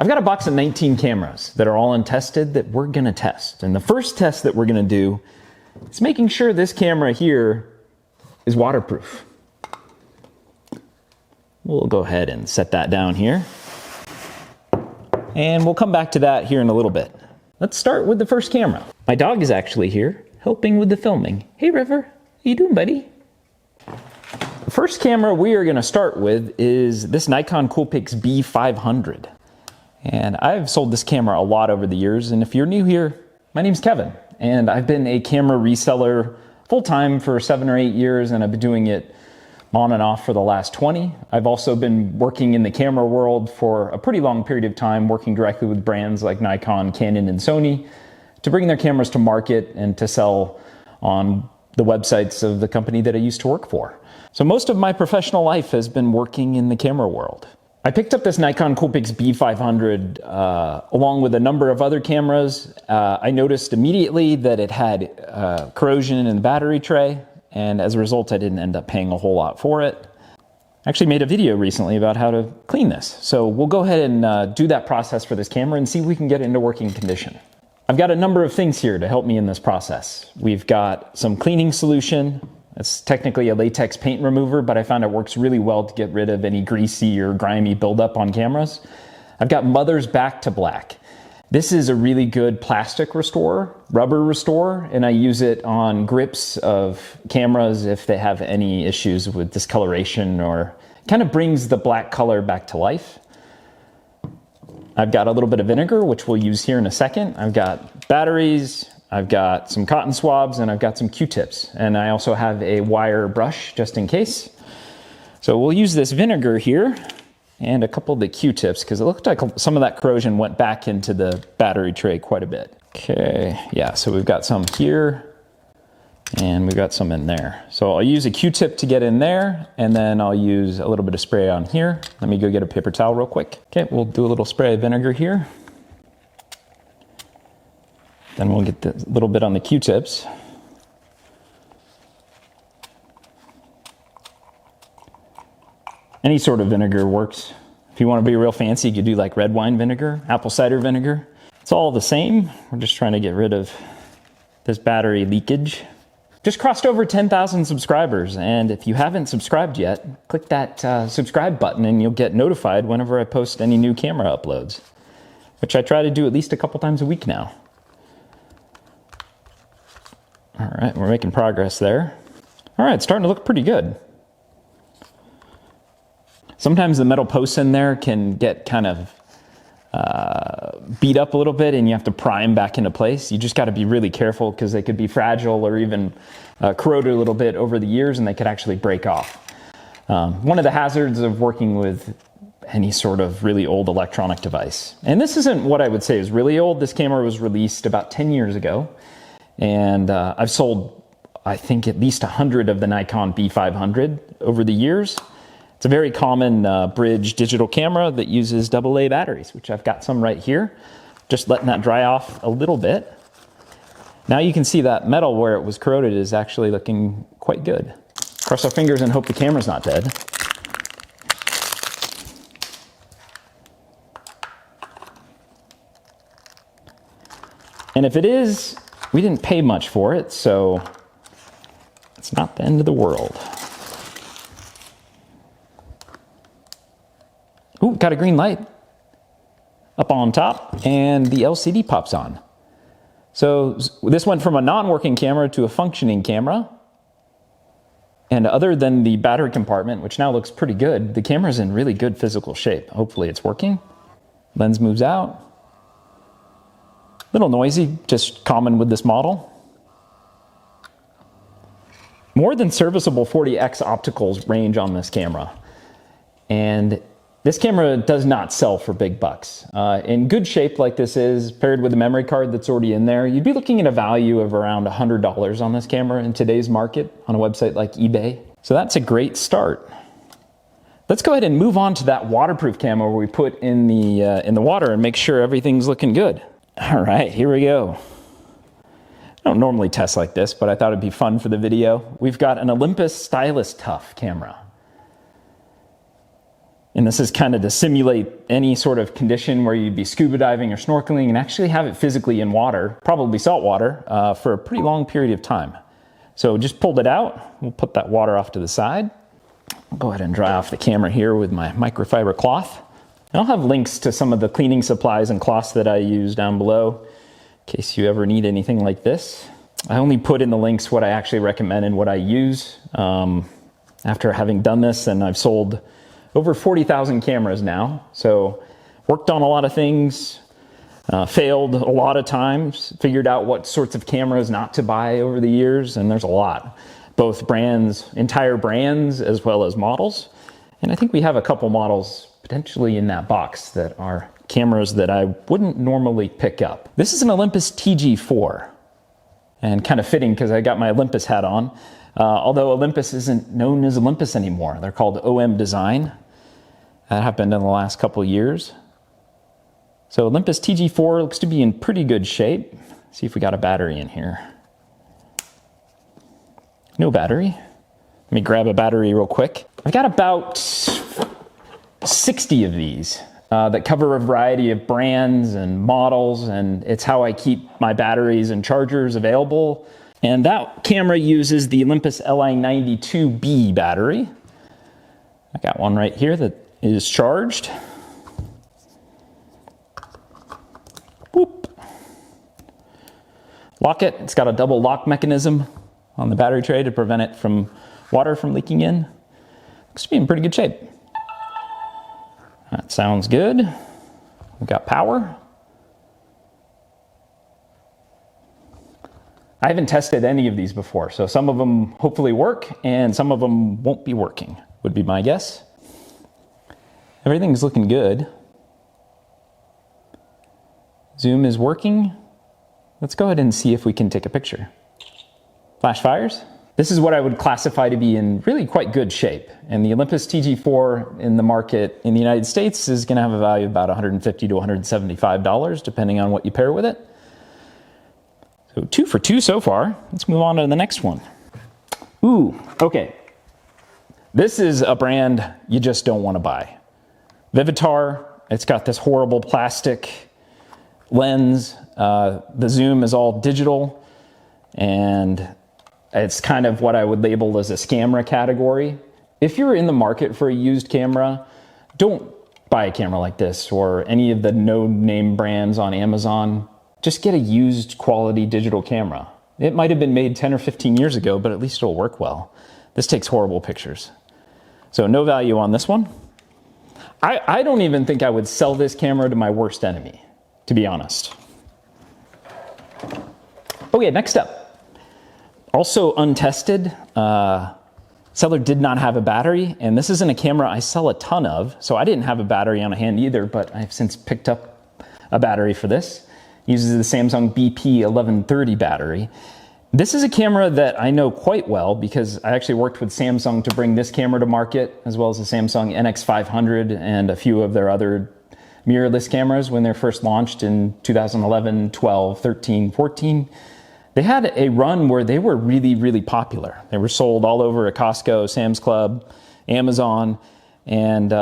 I've got a box of 19 cameras that are all untested that we're gonna test. And the first test that we're gonna do is making sure this camera here is waterproof. We'll go ahead and set that down here. And we'll come back to that here in a little bit. Let's start with the first camera. My dog is actually here helping with the filming. Hey River, how you doing, buddy? The first camera we are gonna start with is this Nikon Coolpix B500. And I've sold this camera a lot over the years, and if you're new here, my name's Kevin, and I've been a camera reseller full-time for 7 or 8 years, and I've been doing it on and off for the last 20. I've also been working in the camera world for a pretty long period of time, working directly with brands like Nikon, Canon, and Sony to bring their cameras to market and to sell on the websites of the company that I used to work for. So most of my professional life has been working in the camera world. I picked up this Nikon Coolpix B500 along with a number of other cameras. I noticed immediately that it had corrosion in the battery tray, and as a result I didn't end up paying a whole lot for it. I actually made a video recently about how to clean this, so we'll go ahead and do that process for this camera and see if we can get it into working condition. I've got a number of things here to help me in this process. We've got some cleaning solution. It's technically a latex paint remover, but I found it works really well to get rid of any greasy or grimy buildup on cameras. I've got Mother's Back to Black. This is a really good plastic restorer, rubber restorer, and I use it on grips of cameras if they have any issues with discoloration, or kind of brings the black color back to life. I've got a little bit of vinegar, which we'll use here in a second. I've got batteries, I've got some cotton swabs, and I've got some Q-tips. And I also have a wire brush just in case. So we'll use this vinegar here and a couple of the Q-tips because it looked like some of that corrosion went back into the battery tray quite a bit. Okay, yeah, so we've got some here and we've got some in there. So I'll use a Q-tip to get in there, and then I'll use a little bit of spray on here. Let me go get a paper towel real quick. Okay, we'll do a little spray of vinegar here. Then we'll get a little bit on the Q-tips. Any sort of vinegar works. If you want to be real fancy, you could do like red wine vinegar, apple cider vinegar. It's all the same. We're just trying to get rid of this battery leakage. Just crossed over 10,000 subscribers, and if you haven't subscribed yet, click that subscribe button and you'll get notified whenever I post any new camera uploads, which I try to do at least a couple times a week now. All right, we're making progress there. All right, it's starting to look pretty good. Sometimes the metal posts in there can get kind of beat up a little bit and you have to prime back into place. You just got to be really careful because they could be fragile or even corroded a little bit over the years, and they could actually break off. One of the hazards of working with any sort of really old electronic device. And this isn't what I would say is really old. This camera was released about 10 years ago. And I've sold, I think, at least 100 of the Nikon B500 over the years. It's a very common bridge digital camera that uses AA batteries, which I've got some right here. Just letting that dry off a little bit. Now you can see that metal where it was corroded is actually looking quite good. Cross our fingers and hope the camera's not dead. And if it is, we didn't pay much for it, so it's not the end of the world. Ooh, got a green light up on top, and the LCD pops on. So this went from a non-working camera to a functioning camera. And other than the battery compartment, which now looks pretty good, the camera's in really good physical shape. Hopefully it's working. Lens moves out. Little noisy, just common with this model. More than serviceable 40x opticals range on this camera. And this camera does not sell for big bucks. In good shape like this is, paired with a memory card that's already in there, you'd be looking at a value of around $100 on this camera in today's market on a website like eBay. So that's a great start. Let's go ahead and move on to that waterproof camera we put in the water and make sure everything's looking good. All right, here we go. I don't normally test like this, but I thought it'd be fun for the video. We've got an Olympus Stylus Tough camera. And this is kind of to simulate any sort of condition where you'd be scuba diving or snorkeling and actually have it physically in water, probably salt water, for a pretty long period of time. So just pulled it out. We'll put that water off to the side. I'll go ahead and dry off the camera here with my microfiber cloth. And I'll have links to some of the cleaning supplies and cloths that I use down below in case you ever need anything like this. I only put in the links what I actually recommend and what I use. After having done this, and I've sold over 40,000 cameras now, so worked on a lot of things, failed a lot of times, figured out what sorts of cameras not to buy over the years, and there's a lot. Both brands, entire brands, as well as models. And I think we have a couple models potentially in that box that are cameras that I wouldn't normally pick up. This is an Olympus TG4, and kind of fitting because I got my Olympus hat on. Although Olympus isn't known as Olympus anymore. They're called OM Design. That happened in the last couple years. So Olympus TG4 looks to be in pretty good shape. Let's see if we got a battery in here. No battery. Let me grab a battery real quick. I've got about 60 of these that cover a variety of brands and models, and it's how I keep my batteries and chargers available. And that camera uses the Olympus Li92B battery. I got one right here that is charged. Whoop. Lock it. It's got a double lock mechanism on the battery tray to prevent it from water from leaking in. Looks to be in pretty good shape. That sounds good. We've got power. I haven't tested any of these before, so some of them hopefully work and some of them won't be working, would be my guess. Everything's looking good. Zoom is working. Let's go ahead and see if we can take a picture. Flash fires. This is what I would classify to be in really quite good shape. And the Olympus TG4 in the market in the United States is going to have a value of about $150 to $175, depending on what you pair with it. So 2 for 2 so far. Let's move on to the next one. Ooh, okay. This is a brand you just don't want to buy. Vivitar. It's got this horrible plastic lens. The zoom is all digital, and it's kind of what I would label as a scammer category. If you're in the market for a used camera, don't buy a camera like this or any of the no-name brands on Amazon. Just get a used quality digital camera. It might have been made 10 or 15 years ago, but at least it'll work well. This takes horrible pictures. So no value on this one. I don't even think I would sell this camera to my worst enemy, to be honest. Okay, next up. Also untested, seller did not have a battery, and this isn't a camera I sell a ton of, so I didn't have a battery on hand either, but I've since picked up a battery for this. It uses the Samsung BP1130 battery. This is a camera that I know quite well because I actually worked with Samsung to bring this camera to market, as well as the Samsung NX500 and a few of their other mirrorless cameras when they first launched in 2011, 12, 13, 14. They had a run where they were really, really popular. They were sold all over at Costco, Sam's Club, Amazon, and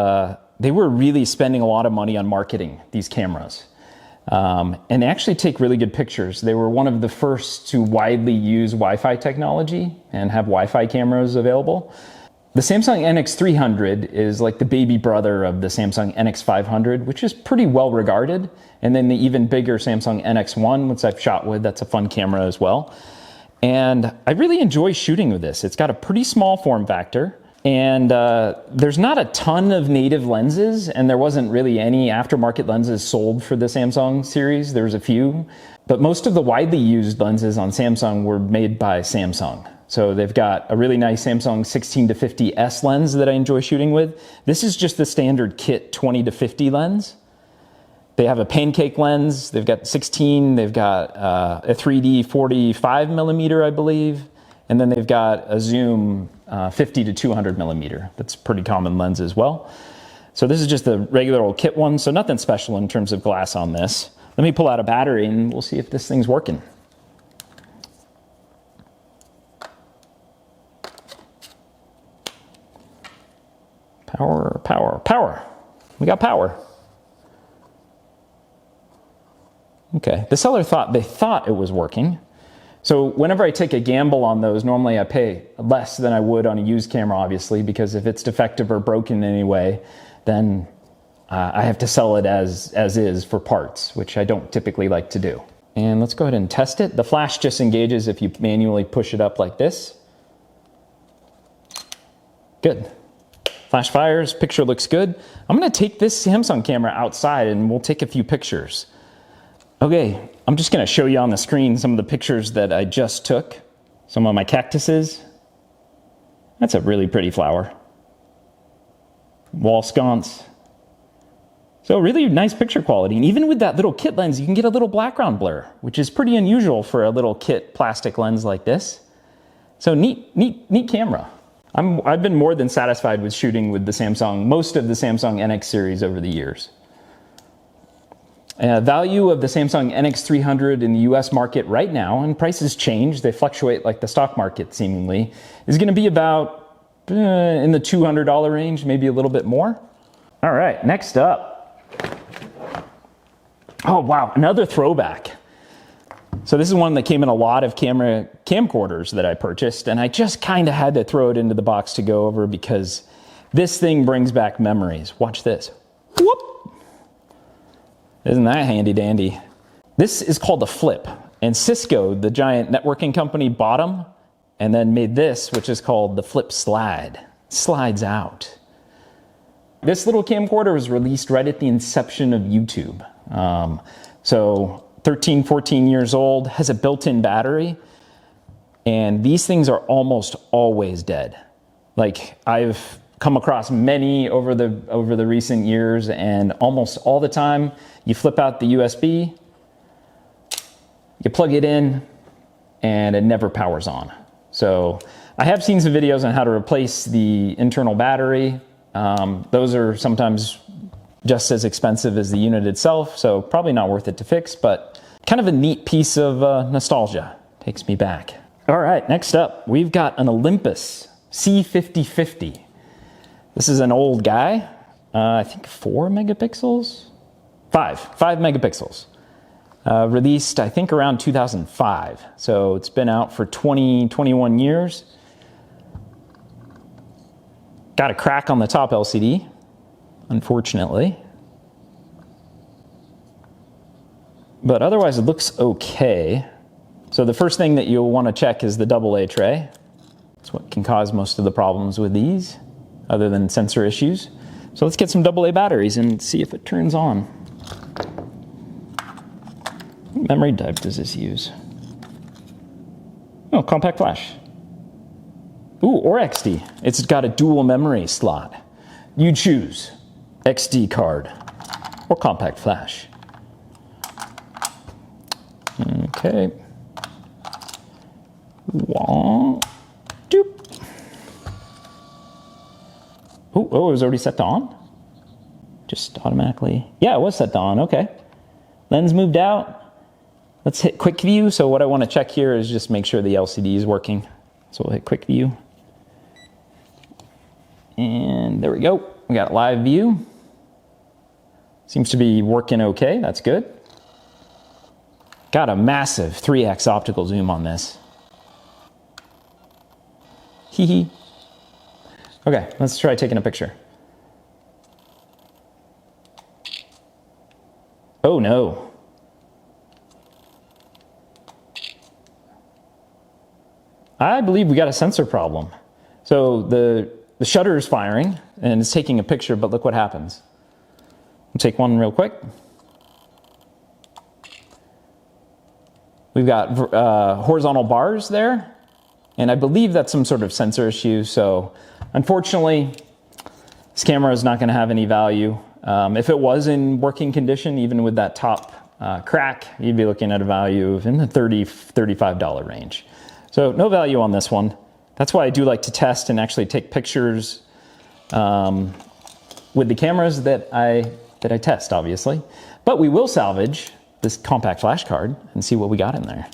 they were really spending a lot of money on marketing these cameras. And they actually take really good pictures. They were one of the first to widely use Wi-Fi technology and have Wi-Fi cameras available. The Samsung NX300 is like the baby brother of the Samsung NX500, which is pretty well regarded. And then the even bigger Samsung NX1, which I've shot with, that's a fun camera as well. And I really enjoy shooting with this. It's got a pretty small form factor. And there's not a ton of native lenses, and there wasn't really any aftermarket lenses sold for the Samsung series. There was a few, but most of the widely used lenses on Samsung were made by Samsung. So they've got a really nice Samsung 16 to 50S lens that I enjoy shooting with. This is just the standard kit 20 to 50 lens. They have a pancake lens. They've got 16. They've got a 3D 45 millimeter, I believe. And then they've got a zoom 50 to 200 millimeter. That's a pretty common lens as well. So this is just the regular old kit one, so nothing special in terms of glass on this. Let me pull out a battery and we'll see if this thing's working. Power, power, power. We got power. Okay, the seller thought it was working. So whenever I take a gamble on those, normally I pay less than I would on a used camera, obviously, because if it's defective or broken in any way, then I have to sell it as is for parts, which I don't typically like to do. And let's go ahead and test it. The flash just engages if you manually push it up like this. Good. Flash fires, picture looks good. I'm gonna take this Samsung camera outside and we'll take a few pictures. Okay, I'm just gonna show you on the screen some of the pictures that I just took. Some of my cactuses. That's a really pretty flower. Wall sconce. So really nice picture quality. And even with that little kit lens, you can get a little background blur, which is pretty unusual for a little kit plastic lens like this. So neat camera. I've been more than satisfied with shooting with the Samsung, most of the Samsung NX series over the years. Value of the Samsung NX300 in the US market right now, and prices change, they fluctuate like the stock market seemingly, is gonna be about in the $200 range, maybe a little bit more. All right, next up. Oh wow, another throwback. So this is one that came in a lot of camcorders that I purchased, and I just kind of had to throw it into the box to go over because this thing brings back memories. Watch this. Whoop! Isn't that handy dandy? This is called the Flip, and Cisco, the giant networking company, bought them and then made this, which is called the Flip Slide. Slides out. This little camcorder was released right at the inception of YouTube. So 13, 14 years old, has a built-in battery, and these things are almost always dead. Like, I've come across many over the recent years, and almost all the time, you flip out the USB, you plug it in, and it never powers on. So I have seen some videos on how to replace the internal battery. Those are sometimes just as expensive as the unit itself, so probably not worth it to fix, but kind of a neat piece of nostalgia. Takes me back. All right, next up, we've got an Olympus C5050. This is an old guy, I think 4 megapixels? 5 megapixels. Released, I think, around 2005. So it's been out for 21 years. Got a crack on the top LCD, unfortunately. But otherwise it looks okay. So the first thing that you'll want to check is the AA tray. That's what can cause most of the problems with these, other than sensor issues. So let's get some AA batteries and see if it turns on. What memory type does this use? Oh, compact flash. Ooh, or XD. It's got a dual memory slot. You choose XD card or compact flash. Okay. Doop. Oh, it was already set to on? Just automatically. Yeah, it was set to on. Okay. Lens moved out. Let's hit quick view. So what I want to check here is just make sure the LCD is working. So we'll hit quick view. And there we go. We got live view. Seems to be working okay. That's good. Got a massive 3x optical zoom on this. Hee hee. Okay, let's try taking a picture. Oh no. I believe we got a sensor problem. So the shutter is firing and it's taking a picture, but look what happens. We'll take one real quick. We've got horizontal bars there, and I believe that's some sort of sensor issue. So unfortunately, this camera is not going to have any value. If it was in working condition, even with that top crack, you'd be looking at a value of in the $30, $35 range. So no value on this one. That's why I do like to test and actually take pictures with the cameras that I test, obviously. But we will salvage this compact flash card and see what we got in there.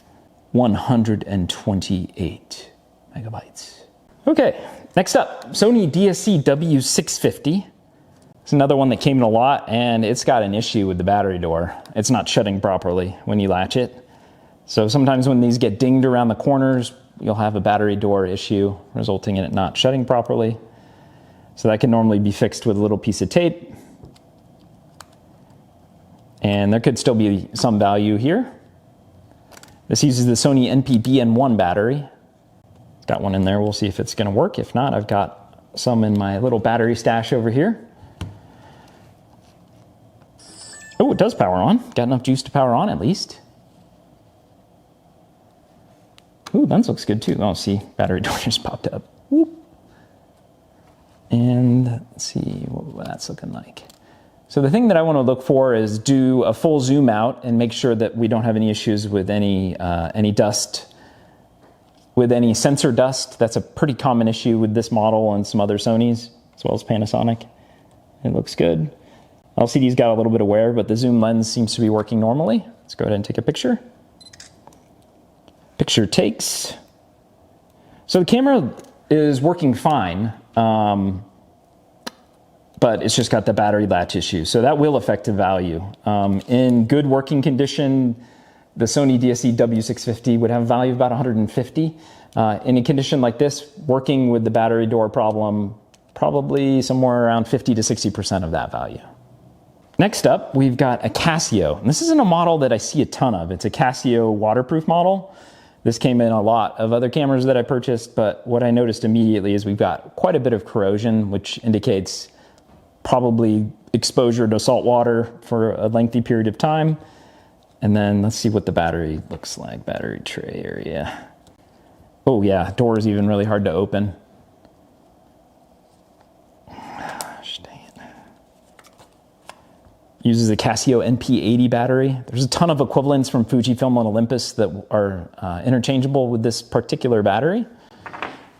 128 megabytes. Okay, next up, Sony DSCW650. It's another one that came in a lot, and it's got an issue with the battery door. It's not shutting properly when you latch it. So sometimes when these get dinged around the corners, you'll have a battery door issue resulting in it not shutting properly. So that can normally be fixed with a little piece of tape. And there could still be some value here. This uses the Sony NP-BN1 battery. It's got one in there. We'll see if it's going to work. If not, I've got some in my little battery stash over here. Oh, it does power on. Got enough juice to power on at least. Ooh, lens looks good too. Oh, see, battery door just popped up. Whoop. And let's see what that's looking like. So the thing that I want to look for is do a full zoom out and make sure that we don't have any issues with any dust, with any sensor dust. That's a pretty common issue with this model and some other Sonys, as well as Panasonic. It looks good. LCD's got a little bit of wear, but the zoom lens seems to be working normally. Let's go ahead and take a picture. Picture takes. So the camera is working fine, but it's just got the battery latch issue. So that will affect the value. In good working condition, the Sony DSCW650 would have a value of about 150. In a condition like this, working with the battery door problem, probably somewhere around 50 to 60% of that value. Next up, we've got a Casio. And this isn't a model that I see a ton of. It's a Casio waterproof model. This came in a lot of other cameras that I purchased, but what I noticed immediately is we've got quite a bit of corrosion, which indicates probably exposure to salt water for a lengthy period of time. And then let's see what the battery looks like, battery tray area. Oh yeah, door is even really hard to open. Gosh, dang it. Uses a Casio NP80 battery. There's a ton of equivalents from Fujifilm and Olympus that are interchangeable with this particular battery.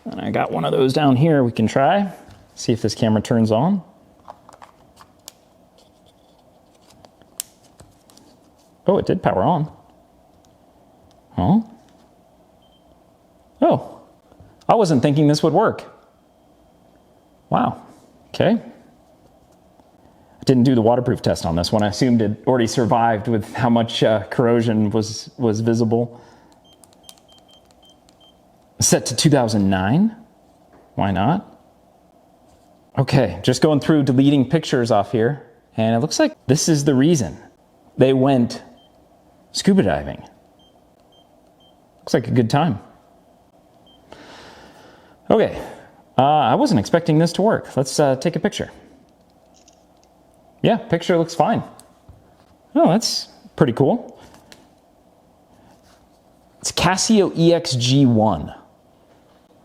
And I got one of those down here we can try. See if this camera turns on. Oh, it did power on. Huh? Oh, I wasn't thinking this would work. Wow, okay. I didn't do the waterproof test on this one. I assumed it already survived with how much corrosion was visible. Set to 2009. Why not? Okay, just going through deleting pictures off here, and it looks like this is the reason. They went scuba diving. Looks like a good time. Okay, I wasn't expecting this to work. Let's take a picture. Yeah, picture looks fine. Oh, that's pretty cool. It's Casio EXG1.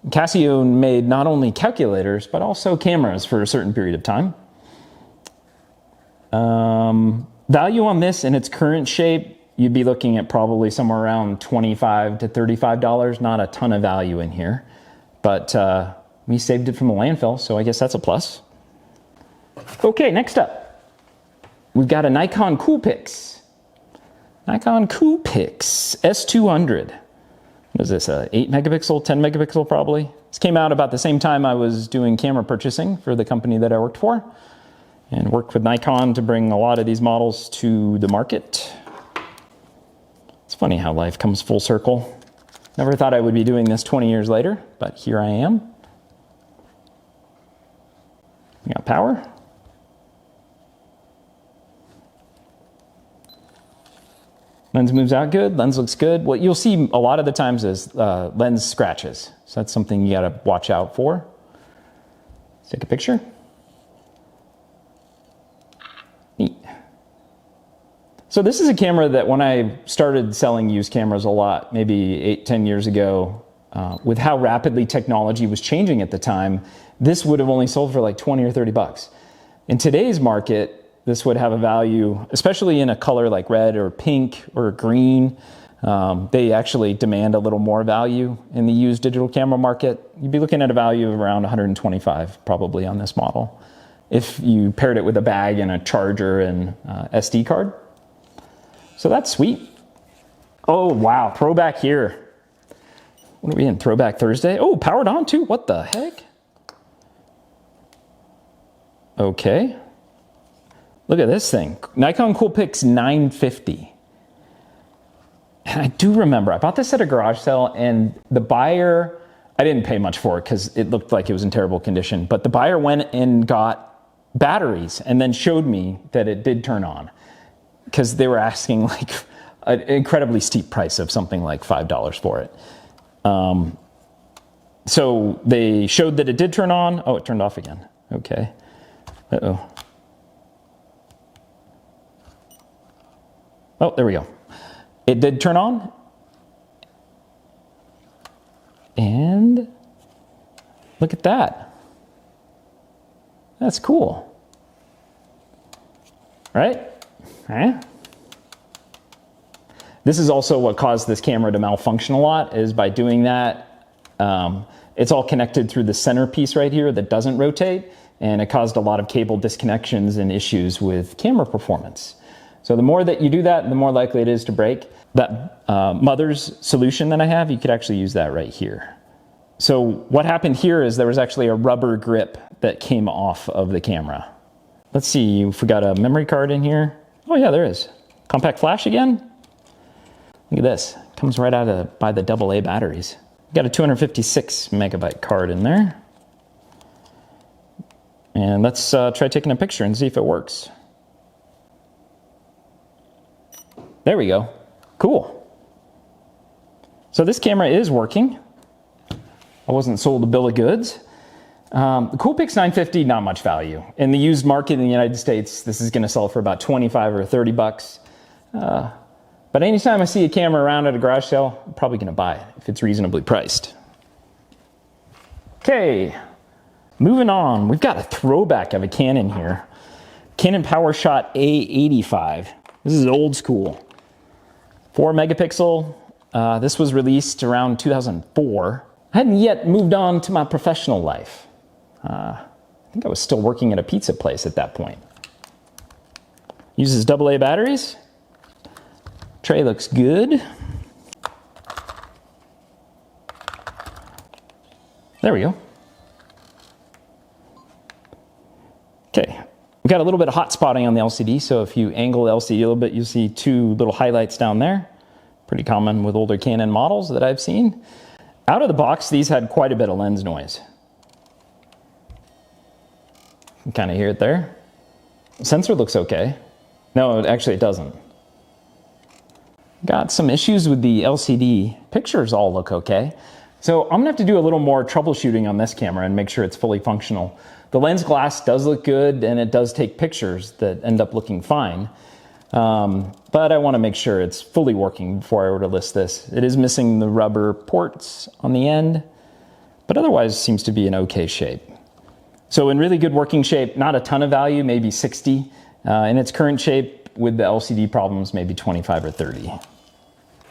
Casio made not only calculators, but also cameras for a certain period of time. Value on this in its current shape, you'd be looking at probably somewhere around $25 to $35. Not a ton of value in here, but we saved it from the landfill, so I guess that's a plus. Okay, next up, we've got a Nikon Cool Pix. Nikon Cool Pix S200. What is this, 8 megapixel, 10 megapixel probably? This came out about the same time I was doing camera purchasing for the company that I worked for, and worked with Nikon to bring a lot of these models to the market. It's funny how life comes full circle. Never thought I would be doing this 20 years later, but here I am. We got power. Lens moves out good, lens looks good. What you'll see a lot of the times is lens scratches. So that's something you gotta watch out for. Let's take a picture. Neat. So this is a camera that when I started selling used cameras a lot, maybe 8-10 years ago, with how rapidly technology was changing at the time, this would have only sold for like 20 or 30 bucks. In today's market, this would have a value, especially in a color like red or pink or green. They actually demand a little more value in the used digital camera market. You'd be looking at a value of around 125 probably on this model, if you paired it with a bag and a charger and SD card. So that's sweet. Oh wow, throwback here. What are we in, Throwback Thursday? Oh, powered on too, what the heck? Okay. Look at this thing, Nikon Cool Pix 950. And I do remember, I bought this at a garage sale and the buyer, I didn't pay much for it because it looked like it was in terrible condition, but the buyer went and got batteries and then showed me that it did turn on because they were asking like an incredibly steep price of something like $5 for it. So they showed that it did turn on. Oh, it turned off again. Okay. Uh-oh. Oh, there we go. It did turn on. And look at that. That's cool. Right? Right? This is also what caused this camera to malfunction a lot, is by doing that, it's all connected through the centerpiece right here that doesn't rotate, and it caused a lot of cable disconnections and issues with camera performance. So the more that you do that, the more likely it is to break. That mother's solution that I have, you could actually use that right here. So what happened here is there was actually a rubber grip that came off of the camera. Let's see if we got a memory card in here. Oh yeah, there is. Compact flash again. Look at this, comes right out of by the AA batteries. Got a 256 megabyte card in there. And let's try taking a picture and see if it works. There we go, cool. So this camera is working. I wasn't sold a bill of goods. The Coolpix 950, not much value. In the used market in the United States, this is gonna sell for about 25 or 30 bucks. But anytime I see a camera around at a garage sale, I'm probably gonna buy it if it's reasonably priced. Okay, moving on. We've got a throwback of a Canon here. Canon PowersShot A85. This is old school. 4 megapixel. This was released around 2004. I hadn't yet moved on to my professional life. I think I was still working at a pizza place at that point. Uses AA batteries. Tray looks good. There we go. Okay, we got a little bit of hot spotting on the LCD, so if you angle the LCD a little bit, you'll see two little highlights down there. Pretty common with older Canon models that I've seen. Out of the box, these had quite a bit of lens noise. You can kind of hear it there. The sensor looks okay. No, actually it doesn't. Got some issues with the LCD. Pictures all look okay. So I'm gonna have to do a little more troubleshooting on this camera and make sure it's fully functional. The lens glass does look good and it does take pictures that end up looking fine. But I wanna make sure it's fully working before I were to list this. It is missing the rubber ports on the end, but otherwise seems to be in okay shape. So in really good working shape, not a ton of value, maybe 60. In its current shape with the LCD problems, maybe 25 or 30.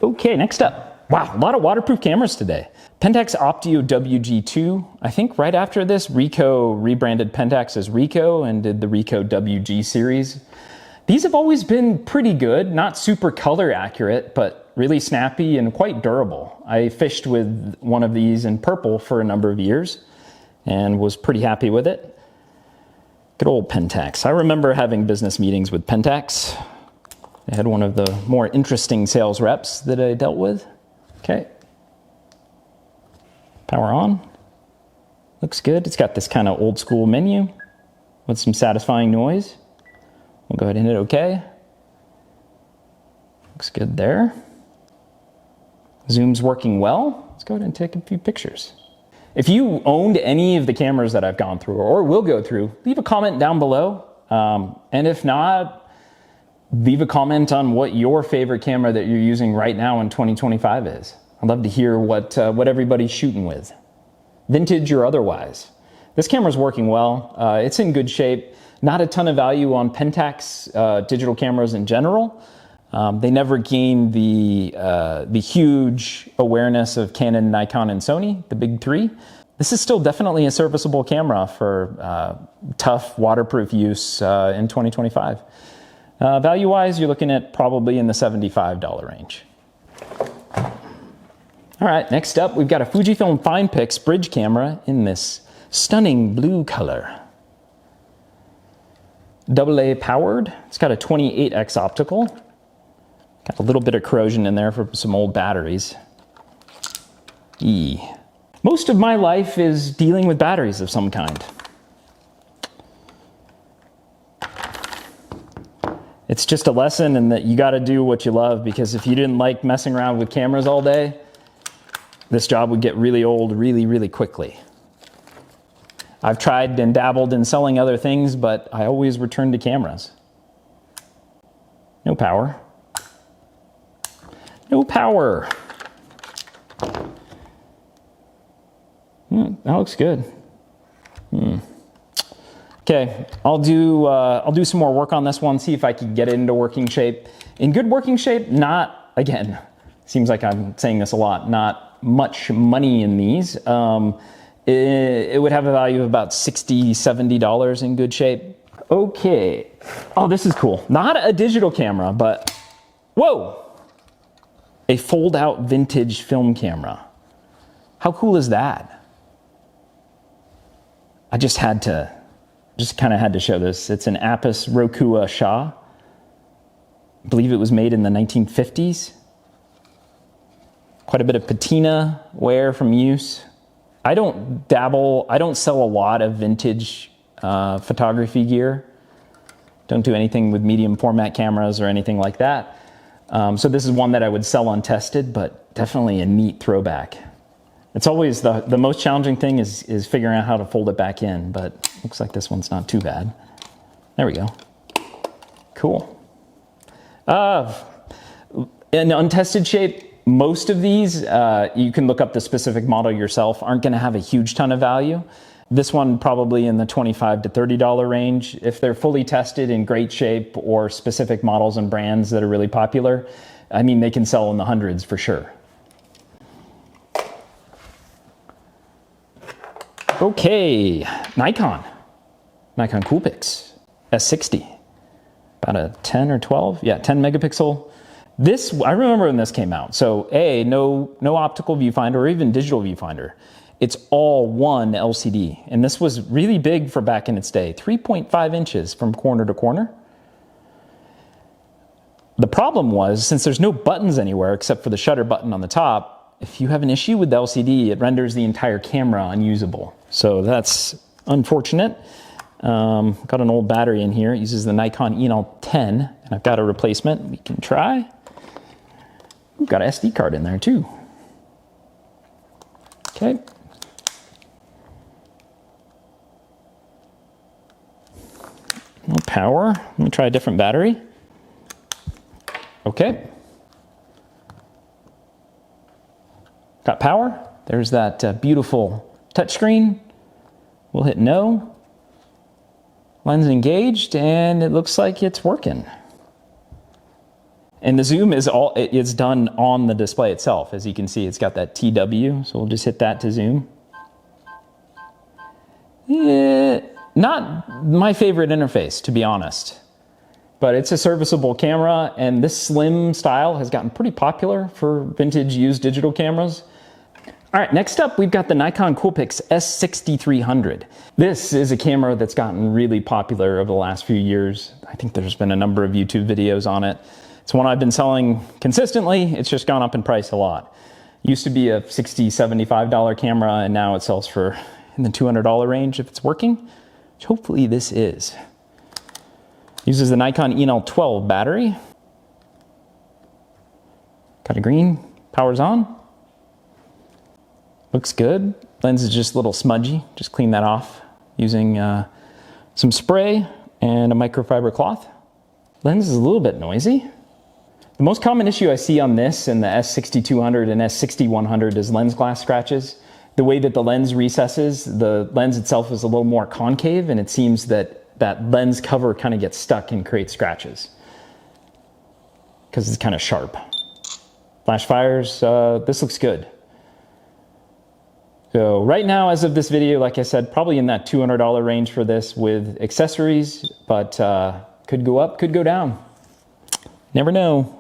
Okay, next up. Wow, a lot of waterproof cameras today. Pentax Opio WG2. I think right after this, Ricoh rebranded Pentax as Ricoh and did the Ricoh WG series. These have always been pretty good, not super color accurate, but really snappy and quite durable. I fished with one of these in purple for a number of years and was pretty happy with it. Good old Pentax. I remember having business meetings with Pentax. I had one of the more interesting sales reps that I dealt with. Okay. Power on. Looks good. It's got this kind of old school menu with some satisfying noise. We'll go ahead and hit OK. Looks good there. Zoom's working well. Let's go ahead and take a few pictures. If you owned any of the cameras that I've gone through or will go through, leave a comment down below. And if not, leave a comment on what your favorite camera that you're using right now in 2025 is. I'd love to hear what everybody's shooting with, vintage or otherwise. This camera's working well. It's in good shape. Not a ton of value on Pentax digital cameras in general. They never gained the huge awareness of Canon, Nikon, and Sony, the big three. This is still definitely a serviceable camera for tough waterproof use in 2025. Value-wise, you're looking at probably in the $75 range. All right, next up, we've got a Fujifilm FinePix bridge camera in this stunning blue color. AA powered. It's got a 28x optical. Got a little bit of corrosion in there from some old batteries. Most of my life is dealing with batteries of some kind. It's just a lesson in that you got to do what you love, because if you didn't like messing around with cameras all day, this job would get really old really, really quickly. I've tried and dabbled in selling other things, but I always return to cameras. No power. No power. That looks good. Okay, I'll do some more work on this one, see if I can get it into working shape. In good working shape, not, again, seems like I'm saying this a lot, not much money in these. It would have a value of about $60, $70 in good shape. Okay, oh, this is cool. Not a digital camera, but, whoa! A fold-out vintage film camera. How cool is that? I just kind of had to show this. It's an Appis Roku Shah. I believe it was made in the 1950s. Quite a bit of patina wear from use. I don't sell a lot of vintage photography gear. Don't do anything with medium format cameras or anything like that. So this is one that I would sell untested, but definitely a neat throwback. It's always the most challenging thing is figuring out how to fold it back in, but looks like this one's not too bad. There we go. Cool. In untested shape, most of these, you can look up the specific model yourself, aren't going to have a huge ton of value. This one probably in the $25 to $30 range. If they're fully tested in great shape or specific models and brands that are really popular, I mean, they can sell in the hundreds for sure. Okay, Nikon Coolpix S60, about a 10 or 12, yeah, 10 megapixel. This, I remember when this came out. So no optical viewfinder or even digital viewfinder. It's all one LCD. And this was really big for back in its day, 3.5 inches from corner to corner. The problem was, since there's no buttons anywhere except for the shutter button on the top, if you have an issue with the LCD, it renders the entire camera unusable. So that's unfortunate. Got an old battery in here. It uses the Nikon E10, and I've got a replacement we can try. We've got an SD card in there too. Okay. No power. Let me try a different battery. Okay. Got power. There's that beautiful touchscreen. We'll hit no. Lens engaged, and it looks like it's working. And the zoom is done on the display itself. As you can see, it's got that TW, so we'll just hit that to zoom. Not my favorite interface, to be honest. But it's a serviceable camera, and this slim style has gotten pretty popular for vintage used digital cameras. All right, next up, we've got the Nikon Coolpix S6300. This is a camera that's gotten really popular over the last few years. I think there's been a number of YouTube videos on it. It's one I've been selling consistently. It's just gone up in price a lot. It used to be a $60, $75 camera, and now it sells for in the $200 range if it's working, which hopefully this is. Uses the Nikon E12 battery. Got a green, power's on. Looks good. Lens is just a little smudgy. Just clean that off using some spray and a microfiber cloth. Lens is a little bit noisy. The most common issue I see on this and the S6200 and S6100 is lens glass scratches. The way that the lens recesses, the lens itself is a little more concave, and it seems that that lens cover kind of gets stuck and creates scratches because it's kind of sharp. Flash fires, this looks good. So right now, as of this video, like I said, probably in that $200 range for this with accessories, but could go up, could go down. Never know.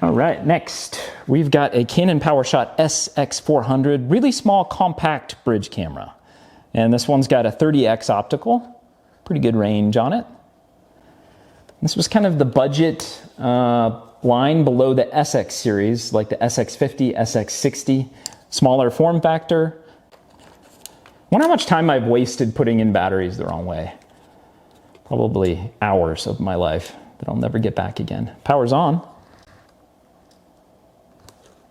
All right, next, we've got a Canon PowersShot SX400, really small, compact bridge camera. And this one's got a 30x optical, pretty good range on it. This was kind of the budget line below the SX series, like the SX50, SX60, smaller form factor. Wonder how much time I've wasted putting in batteries the wrong way. Probably hours of my life that I'll never get back again. Power's on.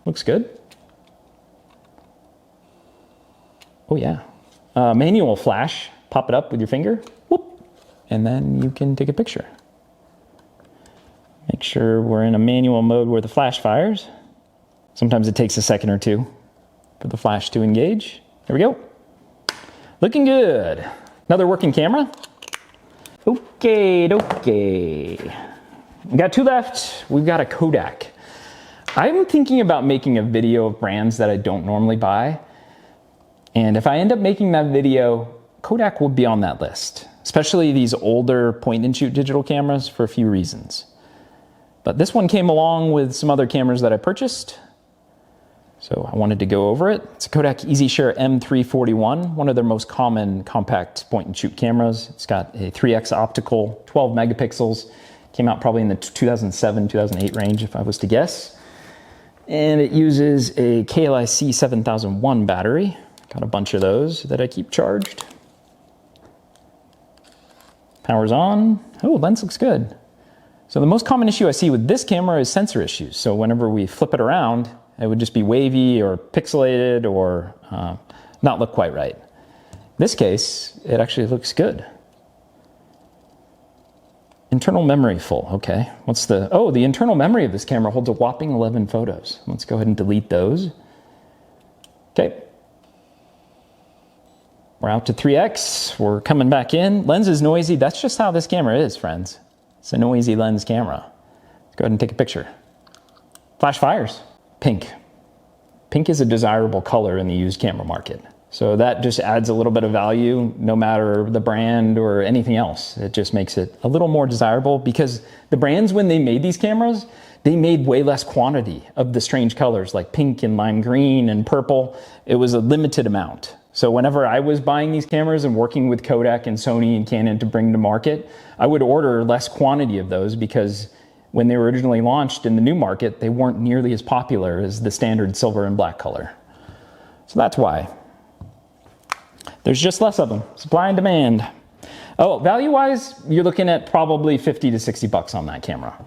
Looks good. Oh yeah. Manual flash. Pop it up with your finger. Whoop. And then you can take a picture. Make sure we're in a manual mode where the flash fires. Sometimes it takes a second or two for the flash to engage. There we go. Looking good. Another working camera. Okay. We got two left. We've got a Kodak. I'm thinking about making a video of brands that I don't normally buy. And if I end up making that video, Kodak will be on that list, especially these older point-and-shoot digital cameras for a few reasons. But this one came along with some other cameras that I purchased, so I wanted to go over it. It's a Kodak EasyShare M341, one of their most common compact point-and-shoot cameras. It's got a 3x optical, 12 megapixels. Came out probably in the 2007, 2008 range, if I was to guess. And it uses a KLIC 7001 battery. Got a bunch of those that I keep charged. Power's on. Oh, lens looks good. So the most common issue I see with this camera is sensor issues. So whenever we flip it around, it would just be wavy or pixelated or not look quite right. In this case, it actually looks good. Internal memory full, okay. What's the, oh, the internal memory of this camera holds a whopping 11 photos. Let's go ahead and delete those. Okay. We're out to 3x, we're coming back in. Lens is noisy, that's just how this camera is, friends. It's a noisy lens camera. Let's go ahead and take a picture. Flash fires. Pink. Pink is a desirable color in the used camera market. So that just adds a little bit of value, no matter the brand or anything else. It just makes it a little more desirable because the brands, when they made these cameras, they made way less quantity of the strange colors like pink and lime green and purple. It was a limited amount. So whenever I was buying these cameras and working with Kodak and Sony and Canon to bring to market, I would order less quantity of those because when they were originally launched in the new market, they weren't nearly as popular as the standard silver and black color. So that's why. There's just less of them. Supply and demand. Oh, value-wise, you're looking at probably 50 to 60 bucks on that camera.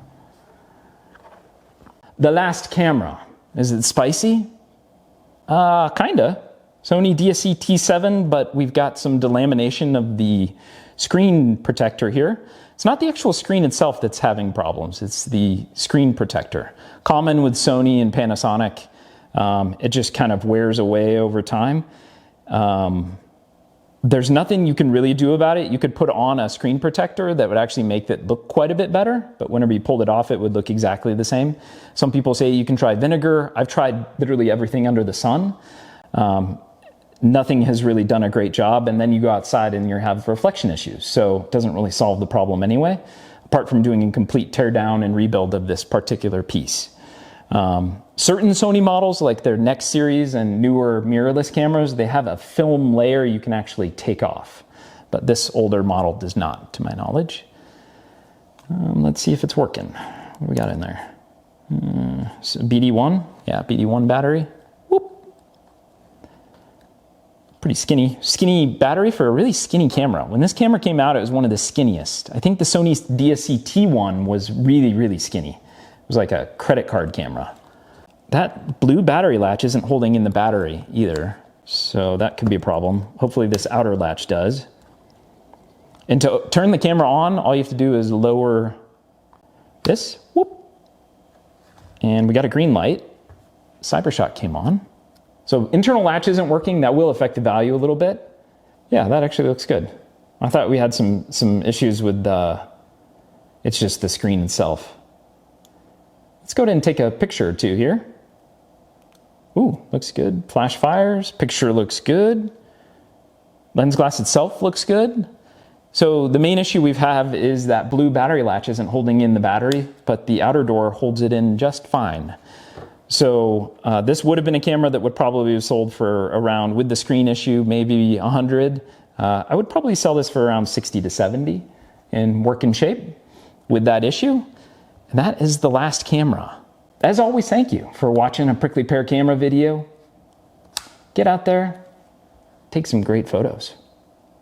The last camera. Is it spicy? Kinda. Sony DSCT7, but we've got some delamination of the screen protector here. It's not the actual screen itself that's having problems, it's the screen protector. Common with Sony and Panasonic, it just kind of wears away over time. There's nothing you can really do about it. You could put on a screen protector that would actually make it look quite a bit better, but whenever you pulled it off, it would look exactly the same. Some people say you can try vinegar. I've tried literally everything under the sun. Nothing has really done a great job, and then you go outside and you have reflection issues. So it doesn't really solve the problem anyway, apart from doing a complete tear down and rebuild of this particular piece. Certain Sony models, like their next series and newer mirrorless cameras, they have a film layer you can actually take off. But this older model does not, to my knowledge. Let's see if it's working. What do we got in there? BD1? Yeah, BD1 battery. Whoop. Pretty skinny battery for a really skinny camera. When this camera came out, it was one of the skinniest. I think the Sony DSCT1 was really, really skinny. It was like a credit card camera. That blue battery latch isn't holding in the battery either, so that could be a problem. Hopefully this outer latch does. And to turn the camera on, all you have to do is lower this, whoop. And we got a green light. CyberShot came on. So internal latch isn't working, that will affect the value a little bit. Yeah, that actually looks good. I thought we had some issues with it's just the screen itself. Let's go ahead and take a picture or two here. Ooh, looks good. Flash fires, picture looks good. Lens glass itself looks good. So the main issue we have is that blue battery latch isn't holding in the battery, but the outer door holds it in just fine. So this would have been a camera that would probably have sold for around, with the screen issue, maybe 100. I would probably sell this for around 60 to 70 in working shape with that issue. And that is the last camera. As always, thank you for watching a Prickly Pear camera video. Get out there, take some great photos.